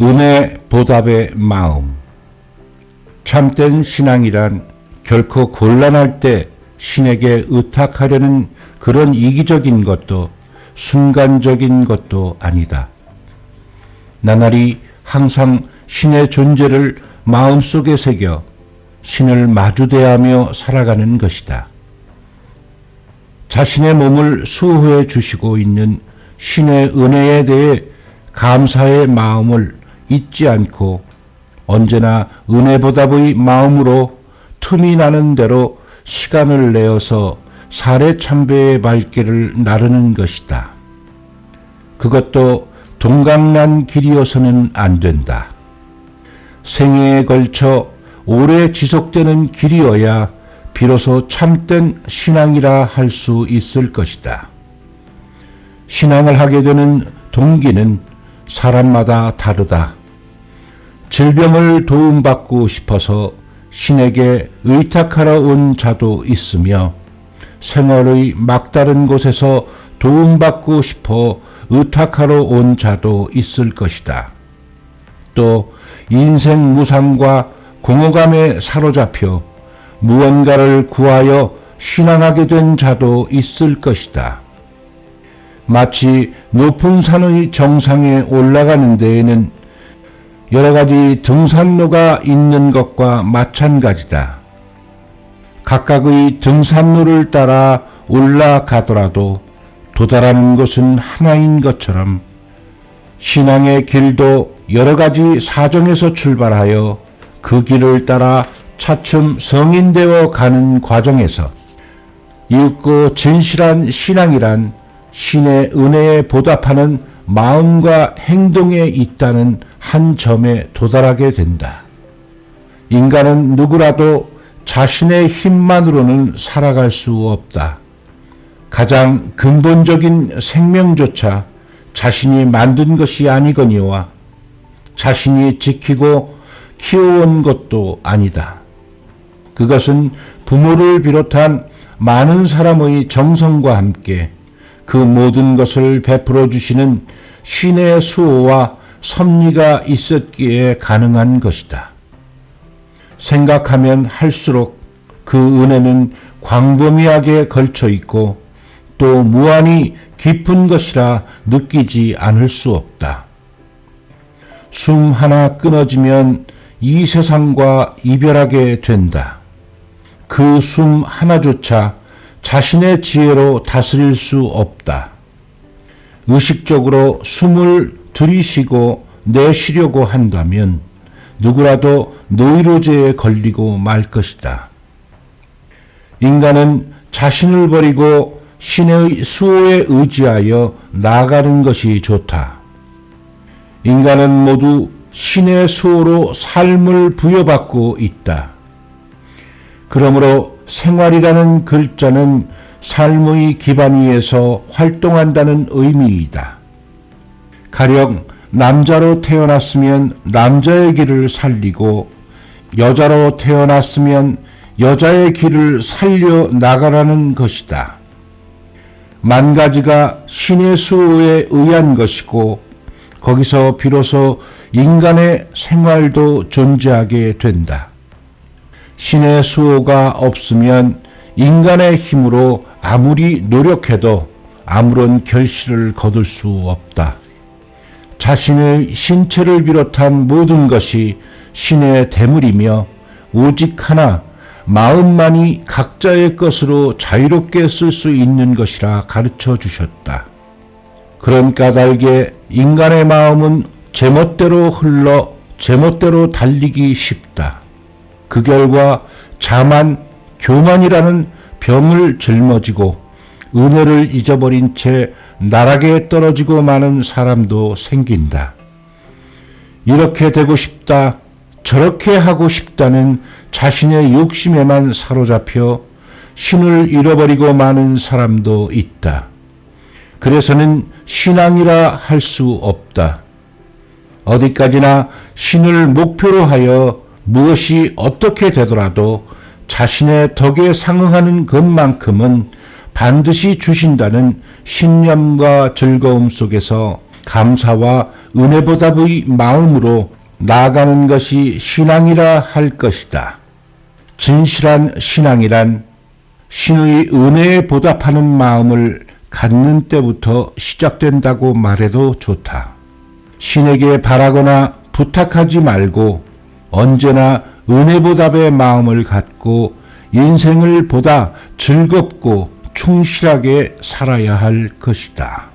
은혜 보답의 마음. 참된 신앙이란 결코 곤란할 때 신에게 의탁하려는 그런 이기적인 것도 순간적인 것도 아니다. 나날이 항상 신의 존재를 마음속에 새겨 신을 마주대하며 살아가는 것이다. 자신의 몸을 수호해 주시고 있는 신의 은혜에 대해 감사의 마음을 잊지 않고 언제나 은혜보답의 마음으로 틈이 나는 대로 시간을 내어서 사례참배의 발길을 나르는 것이다. 그것도 동강난 길이어서는 안 된다. 생애에 걸쳐 오래 지속되는 길이어야 비로소 참된 신앙이라 할 수 있을 것이다. 신앙을 하게 되는 동기는 사람마다 다르다. 질병을 도움받고 싶어서 신에게 의탁하러 온 자도 있으며 생활의 막다른 곳에서 도움받고 싶어 의탁하러 온 자도 있을 것이다. 또 인생 무상과 공허감에 사로잡혀 무언가를 구하여 신앙하게 된 자도 있을 것이다. 마치 높은 산의 정상에 올라가는 데에는 여러 가지 등산로가 있는 것과 마찬가지다. 각각의 등산로를 따라 올라가더라도 도달하는 곳은 하나인 것처럼 신앙의 길도 여러 가지 사정에서 출발하여 그 길을 따라 차츰 성인되어 가는 과정에서 이윽고 진실한 신앙이란 신의 은혜에 보답하는 마음과 행동에 있다는 한 점에 도달하게 된다. 인간은 누구라도 자신의 힘만으로는 살아갈 수 없다. 가장 근본적인 생명조차 자신이 만든 것이 아니거니와 자신이 지키고 키워온 것도 아니다. 그것은 부모를 비롯한 많은 사람의 정성과 함께 그 모든 것을 베풀어 주시는 신의 수호와 섭리가 있었기에 가능한 것이다. 생각하면 할수록 그 은혜는 광범위하게 걸쳐 있고 또 무한히 깊은 것이라 느끼지 않을 수 없다. 숨 하나 끊어지면 이 세상과 이별하게 된다. 그 숨 하나조차 자신의 지혜로 다스릴 수 없다. 의식적으로 숨을 들이쉬고 내쉬려고 한다면 누구라도 노이로제에 걸리고 말 것이다. 인간은 자신을 버리고 신의 수호에 의지하여 나아가는 것이 좋다. 인간은 모두 신의 수호로 삶을 부여받고 있다. 그러므로 생활이라는 글자는 삶의 기반 위에서 활동한다는 의미이다. 가령 남자로 태어났으면 남자의 길을 살리고 여자로 태어났으면 여자의 길을 살려 나가라는 것이다. 만 가지가 신의 수호에 의한 것이고 거기서 비로소 인간의 생활도 존재하게 된다. 신의 수호가 없으면 인간의 힘으로 아무리 노력해도 아무런 결실을 거둘 수 없다. 자신의 신체를 비롯한 모든 것이 신의 대물이며 오직 하나 마음만이 각자의 것으로 자유롭게 쓸 수 있는 것이라 가르쳐 주셨다. 그런 까닭에 인간의 마음은 제멋대로 흘러 제멋대로 달리기 쉽다. 그 결과 자만, 교만이라는 병을 짊어지고 은혜를 잊어버린 채 나락에 떨어지고 마는 사람도 생긴다. 이렇게 되고 싶다, 저렇게 하고 싶다는 자신의 욕심에만 사로잡혀 신을 잃어버리고 마는 사람도 있다. 그래서는 신앙이라 할 수 없다. 어디까지나 신을 목표로 하여 무엇이 어떻게 되더라도 자신의 덕에 상응하는 것만큼은 반드시 주신다는 신념과 즐거움 속에서 감사와 은혜보답의 마음으로 나아가는 것이 신앙이라 할 것이다. 진실한 신앙이란 신의 은혜에 보답하는 마음을 갖는 때부터 시작된다고 말해도 좋다. 신에게 바라거나 부탁하지 말고 언제나 은혜보답의 마음을 갖고 인생을 보다 즐겁고 충실하게 살아야 할 것이다.